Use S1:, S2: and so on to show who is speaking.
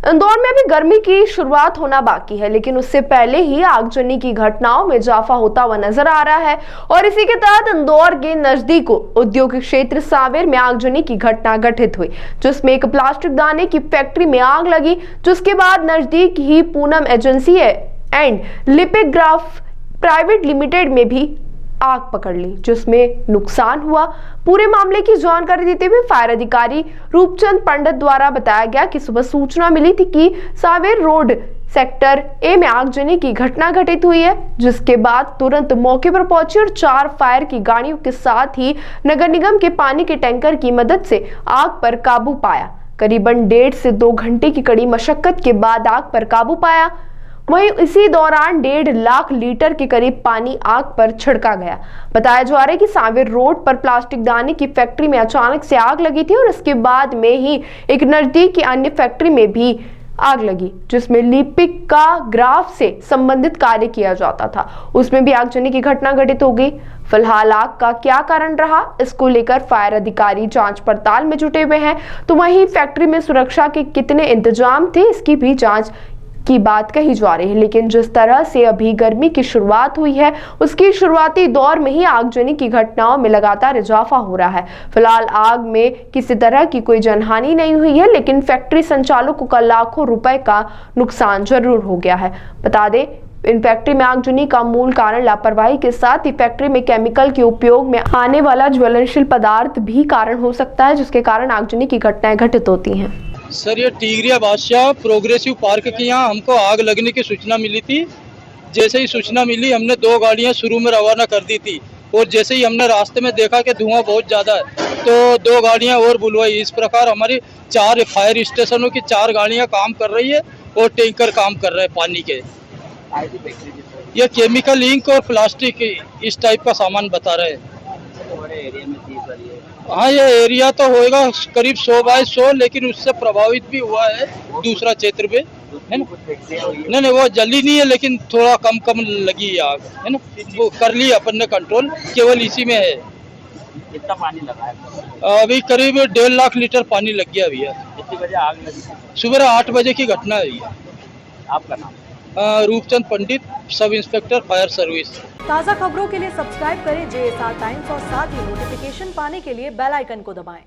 S1: इंदौर में अभी गर्मी की शुरुआत होना बाकी है, लेकिन उससे पहले ही आगजनी की घटनाओं में इजाफा होता हुआ नजर आ रहा है। और इसी के तहत इंदौर के नजदीक औद्योगिक क्षेत्र सांवेर में आगजनी की घटना घटित हुई, जिसमें एक प्लास्टिक दाने की फैक्ट्री में आग लगी, जिसके बाद नजदीक ही Poonam agency and Lipigraph private limited में भी आग पकड़ ली, जिसमें नुकसान हुआ। पूरे मामले की जानकारी देते हुए फायर अधिकारी रूपचंद पंडित द्वारा बताया गया कि सुबह सूचना मिली थी कि सांवेर रोड सेक्टर ए में आगजनी की घटना घटित हुई है, जिसके बाद तुरंत मौके पर पहुंची और 4 फायर की गाड़ियों के साथ ही नगर निगम के पानी के टैंकर की मदद से आग पर काबू पाया। करीबन 1.5 से 2 घंटे की कड़ी मशक्कत के बाद आग पर काबू पाया। वहीं इसी दौरान 1.5 लाख लीटर के करीब पानी आग पर छिड़का गया। बताया जा रहा है कि सांवेर रोड पर प्लास्टिक दाने की फैक्ट्री में अचानक से आग लगी थी और इसके बाद में ही एक नजदीक की अन्य फैक्ट्री में भी आग लगी, जिसमें लिपिक का ग्राफ से संबंधित कार्य किया जाता था। उसमें भी आगजनी की घटना घटित हो गई। फिलहाल आग का क्या कारण रहा, इसको लेकर फायर अधिकारी जांच पड़ताल में जुटे हुए हैं। तो वहीं फैक्ट्री में सुरक्षा के कितने इंतजाम थे, इसकी भी जांच की बात कही जा रही है। लेकिन जिस तरह से अभी गर्मी की शुरुआत हुई है, उसकी शुरुआती दौर में ही आगजनी की घटनाओं में लगातार इजाफा हो रहा है। फिलहाल आग में किसी तरह की कोई जनहानि नहीं हुई है, लेकिन फैक्ट्री संचालकों का लाखों रुपए का नुकसान जरूर हो गया है। बता दें, इन फैक्ट्री में आगजनी का मूल कारण लापरवाही के साथ ही फैक्ट्री में केमिकल के उपयोग में आने वाला ज्वलनशील पदार्थ भी कारण हो सकता है, जिसके कारण आगजनी की घटनाएं घटित होती हैं।
S2: सर, ये टिगरिया बादशाह प्रोग्रेसिव पार्क के यहाँ हमको आग लगने की सूचना मिली थी। जैसे ही सूचना मिली, हमने 2 गाड़ियाँ शुरू में रवाना कर दी थी और जैसे ही हमने रास्ते में देखा कि धुआं बहुत ज़्यादा है, तो 2 गाड़ियाँ और बुलवाई। इस प्रकार हमारी 4 फायर स्टेशनों की 4 गाड़ियाँ काम कर रही है और टैंकर काम कर रहे हैं पानी के। ये केमिकल इंक और प्लास्टिक इस टाइप का सामान बता रहे हैं। हाँ, ये एरिया तो होएगा करीब 100 बाय 100, लेकिन उससे प्रभावित भी हुआ है दूसरा क्षेत्र में, है ना। नहीं, वो जली नहीं है, लेकिन थोड़ा कम लगी है आग, है ना। वो कर लिया अपन ने कंट्रोल, केवल इसी में है।
S3: कितना पानी लगा है?
S2: अभी करीब 1.5 लाख लीटर पानी लग गया भैया।
S3: कितनी बजे आग लगी?
S2: सुबह 8 बजे की घटना है भैया।
S3: आपका नाम?
S2: रूपचंद पंडित, सब इंस्पेक्टर फायर सर्विस।
S4: ताज़ा खबरों के लिए सब्सक्राइब करें JSR टाइम्स और साथ ही नोटिफिकेशन पाने के लिए बेल आइकन को दबाएं।